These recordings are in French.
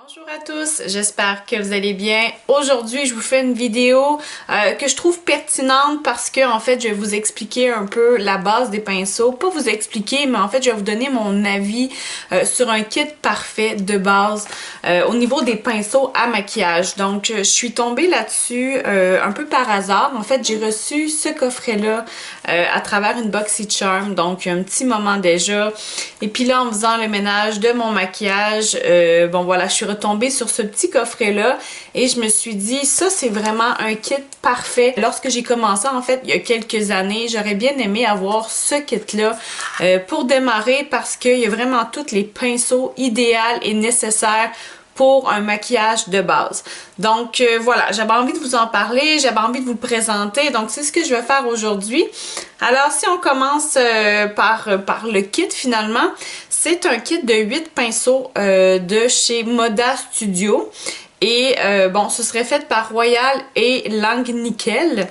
Bonjour à tous, j'espère que vous allez bien. Aujourd'hui, je vous fais une vidéo que je trouve pertinente parce que en fait, je vais vous expliquer un peu la base des pinceaux. Pas vous expliquer, mais en fait, je vais vous donner mon avis sur un kit parfait de base au niveau des pinceaux à maquillage. Donc, je suis tombée là-dessus un peu par hasard. En fait, j'ai reçu ce coffret-là à travers une BoxyCharm, donc un petit moment déjà. Et puis là, en faisant le ménage de mon maquillage, bon voilà, je suis retombée sur ce petit coffret-là et je me suis dit, ça c'est vraiment un kit parfait. Lorsque j'ai commencé, en fait, il y a quelques années, j'aurais bien aimé avoir ce kit-là pour démarrer parce qu'il y a vraiment tous les pinceaux idéaux et nécessaires pour un maquillage de base. Donc voilà, j'avais envie de vous en parler, j'avais envie de vous le présenter, donc c'est ce que je vais faire aujourd'hui. Alors si on commence par le kit finalement, c'est un kit de 8 pinceaux de chez Moda Studio. Et bon, ce serait fait par Royal et Langnickel.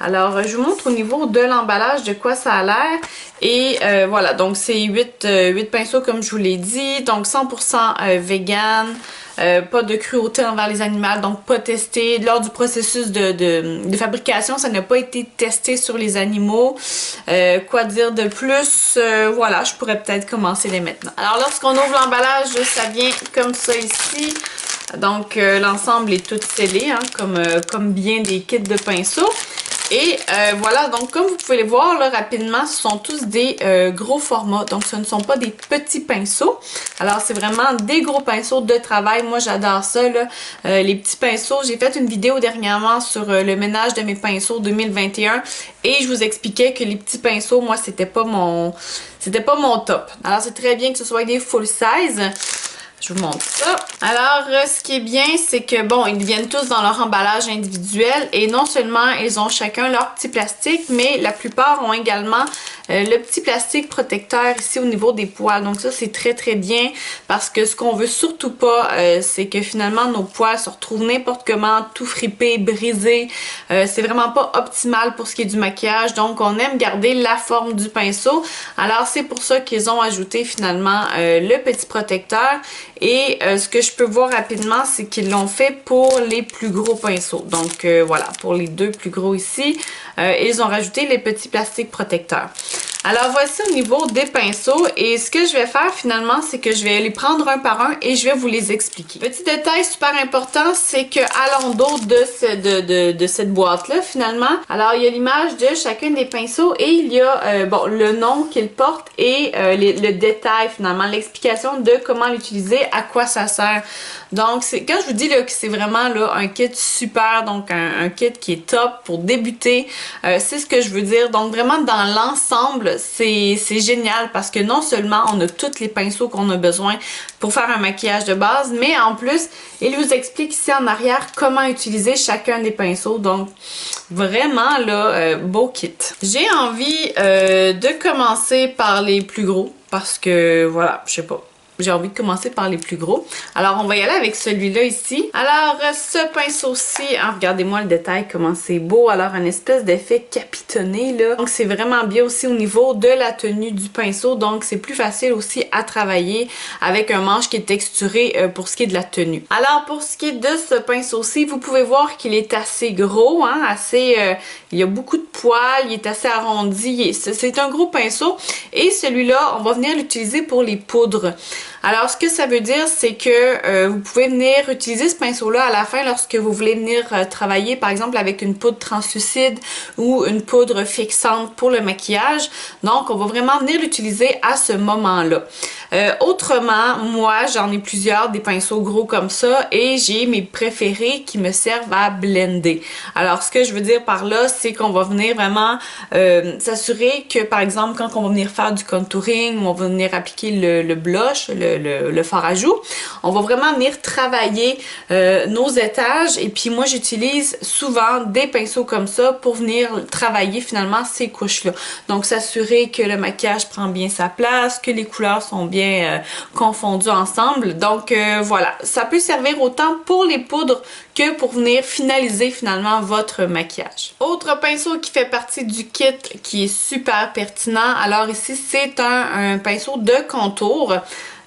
Alors, je vous montre au niveau de l'emballage de quoi ça a l'air. Et voilà, donc c'est 8 pinceaux comme je vous l'ai dit. Donc 100% vegan. Pas de cruauté envers les animaux, donc pas testé. Lors du processus de fabrication, ça n'a pas été testé sur les animaux. Quoi dire de plus? Voilà, je pourrais peut-être commencer dès maintenant. Alors lorsqu'on ouvre l'emballage, ça vient comme ça ici. Donc l'ensemble est tout scellé, hein, comme bien des kits de pinceaux. Et voilà, donc comme vous pouvez le voir là rapidement, ce sont tous des gros formats, donc ce ne sont pas des petits pinceaux. Alors c'est vraiment des gros pinceaux de travail, moi j'adore ça là, les petits pinceaux. J'ai fait une vidéo dernièrement sur le ménage de mes pinceaux 2021 et je vous expliquais que les petits pinceaux, moi c'était pas mon top. Alors c'est très bien que ce soit des full size. Je vous montre ça. Alors, ce qui est bien, c'est que, bon, ils viennent tous dans leur emballage individuel et non seulement ils ont chacun leur petit plastique, mais la plupart ont également le petit plastique protecteur ici au niveau des poils. Donc ça, c'est très très bien parce que ce qu'on veut surtout pas, c'est que finalement nos poils se retrouvent n'importe comment, tout fripé, brisé. C'est vraiment pas optimal pour ce qui est du maquillage. Donc, on aime garder la forme du pinceau. Alors, c'est pour ça qu'ils ont ajouté finalement le petit protecteur. Et ce que je peux voir rapidement, c'est qu'ils l'ont fait pour les plus gros pinceaux. Donc voilà, pour les deux plus gros ici, ils ont rajouté les petits plastiques protecteurs. Alors voici au niveau des pinceaux et ce que je vais faire finalement, c'est que je vais les prendre un par un et je vais vous les expliquer. Petit détail super important, c'est que à l'endos de cette boîte-là finalement, alors il y a l'image de chacun des pinceaux et il y a bon, le nom qu'ils portent et le détail finalement, l'explication de comment l'utiliser, à quoi ça sert. Donc quand je vous dis là, que c'est vraiment là, un kit super, donc un kit qui est top pour débuter, c'est ce que je veux dire. Donc vraiment dans l'ensemble, c'est génial parce que non seulement on a tous les pinceaux qu'on a besoin pour faire un maquillage de base, mais en plus, il vous explique ici en arrière comment utiliser chacun des pinceaux. Donc, vraiment là, beau kit. J'ai envie de commencer par les plus gros parce que, voilà, je sais pas. J'ai envie de commencer par les plus gros. Alors, on va y aller avec celui-là ici. Alors, ce pinceau-ci, hein, regardez-moi le détail, comment c'est beau. Alors, un espèce d'effet capitonné, là. Donc, c'est vraiment bien aussi au niveau de la tenue du pinceau. Donc, c'est plus facile aussi à travailler avec un manche qui est texturé pour ce qui est de la tenue. Alors, pour ce qui est de ce pinceau-ci, vous pouvez voir qu'il est assez gros, hein, assez... il y a beaucoup de poils, il est assez arrondi. C'est un gros pinceau. Et celui-là, on va venir l'utiliser pour les poudres. Alors, ce que ça veut dire, c'est que vous pouvez venir utiliser ce pinceau-là à la fin lorsque vous voulez venir travailler, par exemple, avec une poudre translucide ou une poudre fixante pour le maquillage. Donc, on va vraiment venir l'utiliser à ce moment-là. Autrement, moi, j'en ai plusieurs, des pinceaux gros comme ça, et j'ai mes préférés qui me servent à blender. Alors, ce que je veux dire par là, c'est qu'on va venir vraiment s'assurer que, par exemple, quand on va venir faire du contouring, on va venir appliquer le blush, le fard à joues, on va vraiment venir travailler nos étages. Et puis moi, j'utilise souvent des pinceaux comme ça pour venir travailler finalement ces couches-là. Donc, s'assurer que le maquillage prend bien sa place, que les couleurs sont bien confondues ensemble. Donc, voilà. Ça peut servir autant pour les poudres que pour venir finaliser finalement votre maquillage. Autre pinceau qui fait partie du kit qui est super pertinent. Alors ici, c'est un pinceau de contour.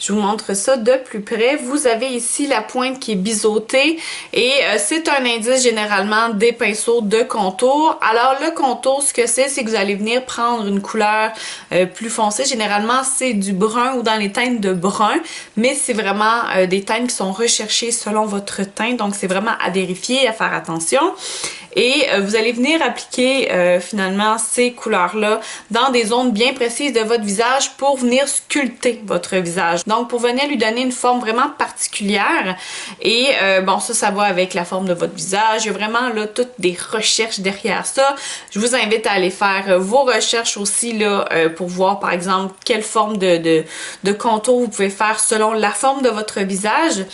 Je vous montre ça de plus près. Vous avez ici la pointe qui est biseautée et c'est un indice généralement des pinceaux de contour. Alors le contour, ce que c'est que vous allez venir prendre une couleur plus foncée. Généralement, c'est du brun ou dans les teintes de brun, mais c'est vraiment des teintes qui sont recherchées selon votre teint. Donc c'est vraiment à vérifier, à faire attention. Et vous allez venir appliquer finalement ces couleurs-là dans des zones bien précises de votre visage pour venir sculpter votre visage. Donc pour venir lui donner une forme vraiment particulière. Et bon, ça va avec la forme de votre visage. Il y a vraiment là toutes des recherches derrière ça. Je vous invite à aller faire vos recherches aussi là pour voir par exemple quelle forme de contour vous pouvez faire selon la forme de votre visage.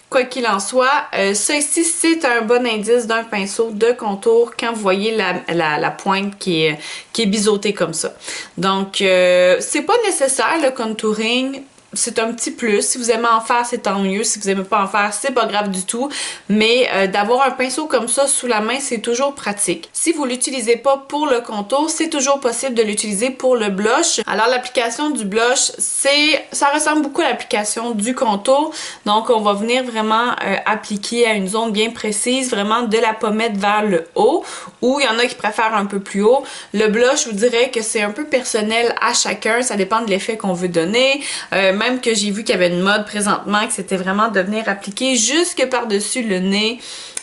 Quoi qu'il en soit, ça ici, c'est un bon indice d'un pinceau de contour quand vous voyez la pointe qui est biseautée comme ça. Donc, c'est pas nécessaire le contouring. C'est un petit plus. Si vous aimez en faire, c'est tant mieux. Si vous aimez pas en faire, c'est pas grave du tout. Mais d'avoir un pinceau comme ça sous la main, c'est toujours pratique. Si vous l'utilisez pas pour le contour, c'est toujours possible de l'utiliser pour le blush. Alors l'application du blush, ça ressemble beaucoup à l'application du contour. Donc on va venir vraiment appliquer à une zone bien précise, vraiment de la pommette vers le haut, ou il y en a qui préfèrent un peu plus haut. Le blush, je vous dirais que c'est un peu personnel à chacun. Ça dépend de l'effet qu'on veut donner. Même que j'ai vu qu'il y avait une mode présentement que c'était vraiment de venir appliquer jusque par-dessus le nez.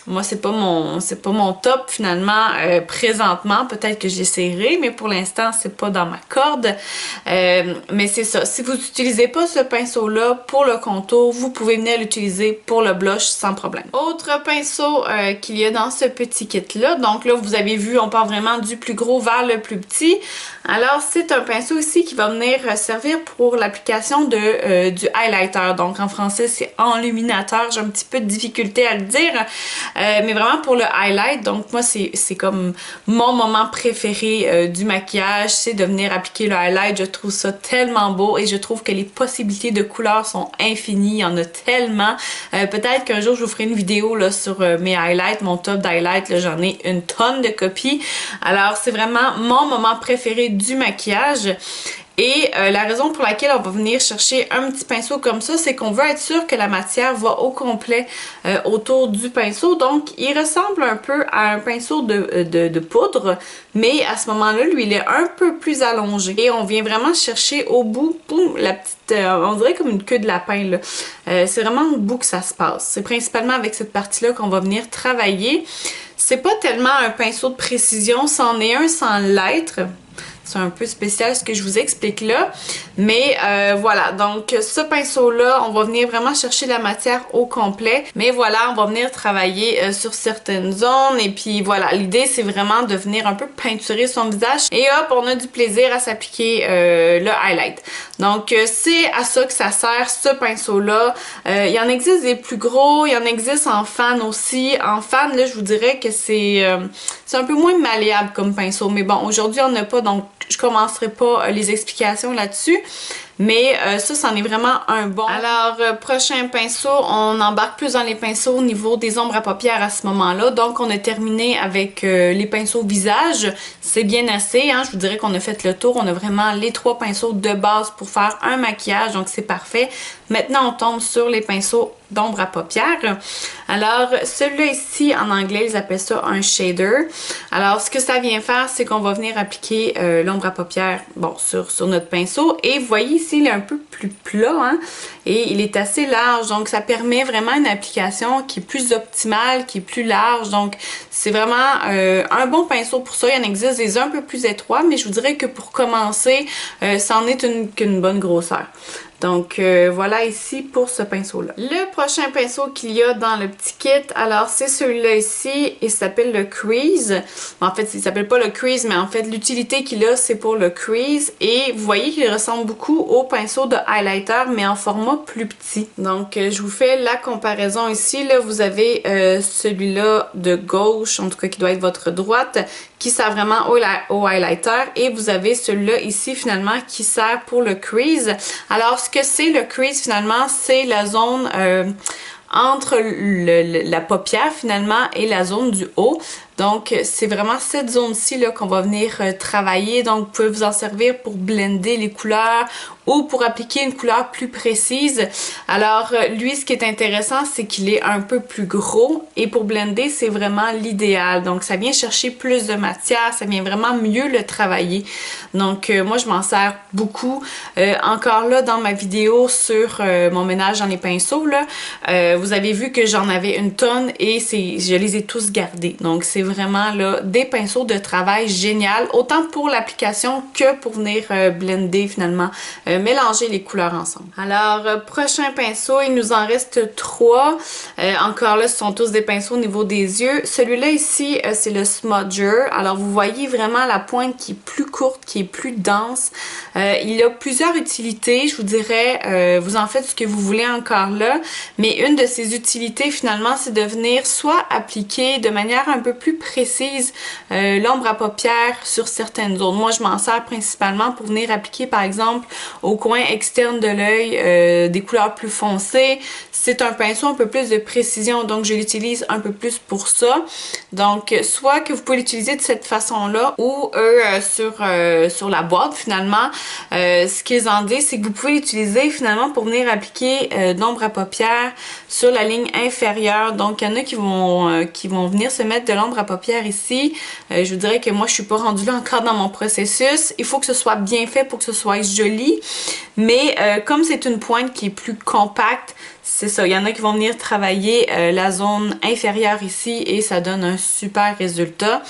Moi, c'est pas mon top finalement présentement. Peut-être que j'essaierai, mais pour l'instant, c'est pas dans ma corde. Mais c'est ça. Si vous n'utilisez pas ce pinceau-là pour le contour, vous pouvez venir l'utiliser pour le blush sans problème. Autre pinceau qu'il y a dans ce petit kit-là. Donc là, vous avez vu, on part vraiment du plus gros vers le plus petit. Alors, c'est un pinceau ici qui va venir servir pour l'application du highlighter. Donc, en français, c'est enluminateur. J'ai un petit peu de difficulté à le dire. Mais vraiment pour le highlight, donc moi c'est comme mon moment préféré du maquillage, c'est de venir appliquer le highlight. Je trouve ça tellement beau et je trouve que les possibilités de couleurs sont infinies, il y en a tellement. Peut-être qu'un jour je vous ferai une vidéo là sur mes highlights, mon top d'highlights, j'en ai une tonne de copies. Alors c'est vraiment mon moment préféré du maquillage. Et la raison pour laquelle on va venir chercher un petit pinceau comme ça, c'est qu'on veut être sûr que la matière va au complet autour du pinceau. Donc, il ressemble un peu à un pinceau de poudre, mais à ce moment-là, lui, il est un peu plus allongé. Et on vient vraiment chercher au bout, boum, la petite, on dirait comme une queue de lapin, là. C'est vraiment au bout que ça se passe. C'est principalement avec cette partie-là qu'on va venir travailler. C'est pas tellement un pinceau de précision, c'en est un sans l'être. C'est un peu spécial ce que je vous explique là. Mais voilà, donc ce pinceau-là, on va venir vraiment chercher la matière au complet. Mais voilà, on va venir travailler sur certaines zones. Et puis voilà, l'idée c'est vraiment de venir un peu peinturer son visage. Et hop, on a du plaisir à s'appliquer le highlight. Donc c'est à ça que ça sert, ce pinceau-là. Il y en existe des plus gros, il y en existe en fan aussi. En fan, là, je vous dirais que c'est un peu moins malléable comme pinceau. Mais bon, aujourd'hui, on n'a pas, donc je commencerai pas les explications là-dessus. Mais ça, c'en est vraiment un bon. Alors, prochain pinceau, on embarque plus dans les pinceaux au niveau des ombres à paupières à ce moment-là. Donc, on a terminé avec les pinceaux visage. C'est bien assez, hein? Je vous dirais qu'on a fait le tour. On a vraiment les 3 pinceaux de base pour faire un maquillage. Donc, c'est parfait. Maintenant, on tombe sur les pinceaux d'ombre à paupières. Alors, celui-là ici, en anglais, ils appellent ça un shader. Alors, ce que ça vient faire, c'est qu'on va venir appliquer l'ombre à paupières, bon, sur notre pinceau. Et vous voyez ici, il est un peu plus plat, hein? Et il est assez large. Donc, ça permet vraiment une application qui est plus optimale, qui est plus large. Donc, c'est vraiment un bon pinceau pour ça. Il y en existe des un peu plus étroits, mais je vous dirais que pour commencer, ça en est qu'une bonne grosseur. Donc voilà ici pour ce pinceau-là. Le prochain pinceau qu'il y a dans le petit kit, alors c'est celui-là ici, il s'appelle le Crease. En fait, il s'appelle pas le Crease, mais en fait l'utilité qu'il a, c'est pour le Crease. Et vous voyez qu'il ressemble beaucoup au pinceau de highlighter, mais en format plus petit. Donc je vous fais la comparaison ici. Là, vous avez celui-là de gauche, en tout cas qui doit être votre droite, qui sert vraiment au highlighter. Et vous avez celui-là ici finalement qui sert pour le Crease. Alors ce que c'est le crease finalement, c'est la zone entre la paupière finalement et la zone du haut. Donc c'est vraiment cette zone-ci là qu'on va venir travailler. Donc vous pouvez vous en servir pour blender les couleurs ou pour appliquer une couleur plus précise. Alors lui, ce qui est intéressant, c'est qu'il est un peu plus gros et pour blender, c'est vraiment l'idéal. Donc ça vient chercher plus de matière, ça vient vraiment mieux le travailler. Donc moi, je m'en sers beaucoup. Encore là, dans ma vidéo sur mon ménage dans les pinceaux, là, vous avez vu que j'en avais une tonne et je les ai tous gardés. Donc c'est vraiment là des pinceaux de travail génial, autant pour l'application que pour venir blender finalement, mélanger les couleurs ensemble. Alors, prochain pinceau, il nous en reste 3. Encore là, ce sont tous des pinceaux au niveau des yeux. Celui-là ici, c'est le Smudger. Alors, vous voyez vraiment la pointe qui est plus courte, qui est plus dense. Il a plusieurs utilités, je vous dirais. Vous en faites ce que vous voulez encore là. Mais une de ses utilités, finalement, c'est de venir soit appliquer de manière un peu plus précise l'ombre à paupières sur certaines zones. Moi, je m'en sers principalement pour venir appliquer, par exemple, au coin externe de l'œil, des couleurs plus foncées. C'est un pinceau un peu plus de précision, donc je l'utilise un peu plus pour ça. Donc, soit que vous pouvez l'utiliser de cette façon-là, ou sur la boîte, finalement, ce qu'ils en disent, c'est que vous pouvez l'utiliser finalement pour venir appliquer d'ombre à paupières sur la ligne inférieure. Donc, il y en a qui vont venir se mettre de l'ombre à paupières ici. Je vous dirais que moi, je suis pas rendue là encore dans mon processus. Il faut que ce soit bien fait pour que ce soit joli. Mais comme c'est une pointe qui est plus compacte, c'est ça, il y en a qui vont venir travailler la zone inférieure ici et ça donne un super résultat.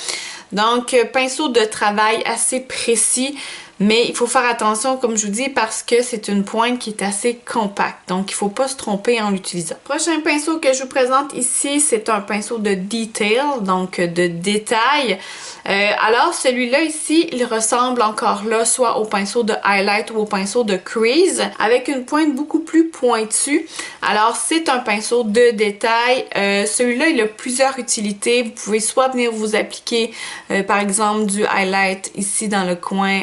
Donc, pinceau de travail assez précis. Mais il faut faire attention, comme je vous dis, parce que c'est une pointe qui est assez compacte. Donc, il ne faut pas se tromper en l'utilisant. Prochain pinceau que je vous présente ici, c'est un pinceau de detail, donc de détail. Alors, celui-là ici, il ressemble encore là, soit au pinceau de highlight ou au pinceau de crease, avec une pointe beaucoup plus pointue. Alors, c'est un pinceau de détail. Celui-là, il a plusieurs utilités. Vous pouvez soit venir vous appliquer, par exemple, du highlight ici dans le coin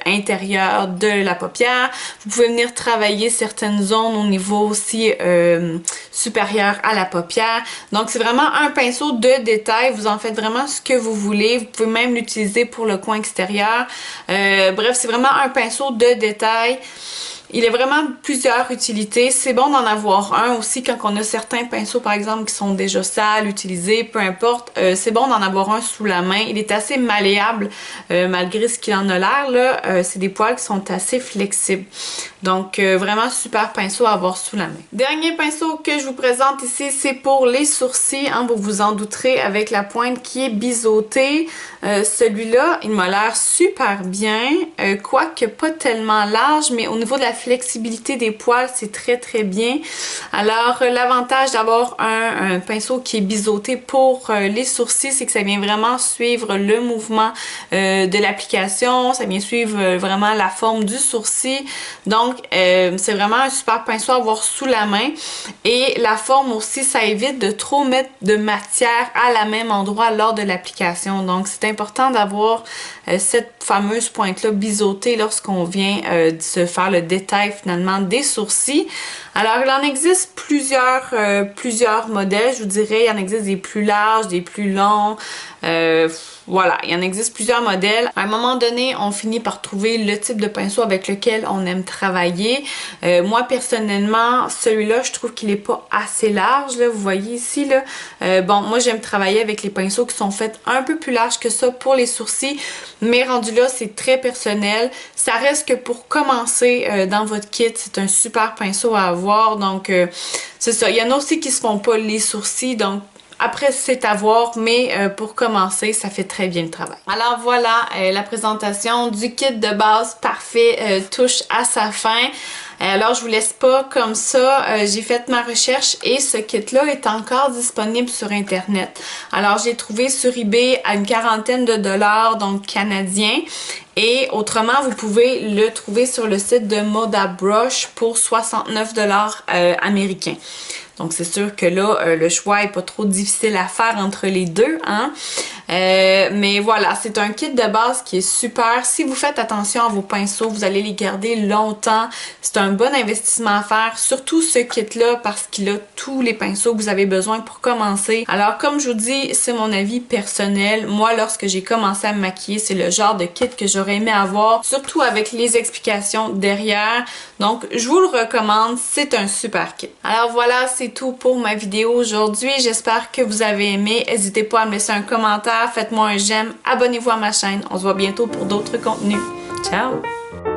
intérieur de la paupière. Vous pouvez venir travailler certaines zones au niveau aussi supérieur à la paupière. Donc, c'est vraiment un pinceau de détail. Vous en faites vraiment ce que vous voulez. Vous pouvez même l'utiliser pour le coin extérieur. Bref, c'est vraiment un pinceau de détail. Il a vraiment plusieurs utilités. C'est bon d'en avoir un aussi quand on a certains pinceaux, par exemple, qui sont déjà sales, utilisés, peu importe. C'est bon d'en avoir un sous la main. Il est assez malléable, malgré ce qu'il en a l'air, là. C'est des poils qui sont assez flexibles. Donc, vraiment super pinceau à avoir sous la main. Dernier pinceau que je vous présente ici, c'est pour les sourcils. Hein, vous vous en douterez avec la pointe qui est biseautée. Celui-là, il m'a l'air super bien. Quoique pas tellement large, mais au niveau de la flexibilité des poils, c'est très très bien. Alors l'avantage d'avoir un pinceau qui est biseauté pour les sourcils, c'est que ça vient vraiment suivre le mouvement de l'application, ça vient suivre vraiment la forme du sourcil. Donc c'est vraiment un super pinceau à avoir sous la main. Et la forme aussi, ça évite de trop mettre de matière à la même endroit lors de l'application. Donc c'est important d'avoir cette fameuse pointe-là biseautée lorsqu'on vient se faire le détail finalement des sourcils. Alors, il en existe plusieurs modèles, je vous dirais. Il en existe des plus larges, des plus longs. Voilà, il en existe plusieurs modèles. À un moment donné, on finit par trouver le type de pinceau avec lequel on aime travailler. Moi, personnellement, celui-là, je trouve qu'il est pas assez large, là. Vous voyez ici, là. Bon, moi, j'aime travailler avec les pinceaux qui sont faits un peu plus larges que ça pour les sourcils. Mais rendu là, c'est très personnel. Ça reste que pour commencer dans votre kit, c'est un super pinceau à avoir. Donc, c'est ça. Il y en a aussi qui se font pas les sourcils, donc après, c'est à voir, mais pour commencer, ça fait très bien le travail. Alors voilà, la présentation du kit de base parfait touche à sa fin. Alors, je vous laisse pas comme ça. J'ai fait ma recherche et ce kit-là est encore disponible sur Internet. Alors, j'ai trouvé sur eBay à une quarantaine de dollars, donc canadiens. Et autrement, vous pouvez le trouver sur le site de Moda Brush pour 69 dollars américains. Donc, c'est sûr que là, le choix est pas trop difficile à faire entre les deux, hein. Mais voilà, c'est un kit de base qui est super. Si vous faites attention à vos pinceaux, vous allez les garder longtemps. C'est un bon investissement à faire, surtout ce kit-là parce qu'il a tous les pinceaux que vous avez besoin pour commencer. Alors comme je vous dis, c'est mon avis personnel. Moi, lorsque j'ai commencé à me maquiller, c'est le genre de kit que j'aurais aimé avoir, surtout avec les explications derrière. Donc, je vous le recommande, c'est un super kit. Alors voilà, c'est tout pour ma vidéo aujourd'hui. J'espère que vous avez aimé. N'hésitez pas à me laisser un commentaire, faites-moi un j'aime, abonnez-vous à ma chaîne. On se voit bientôt pour d'autres contenus. Ciao!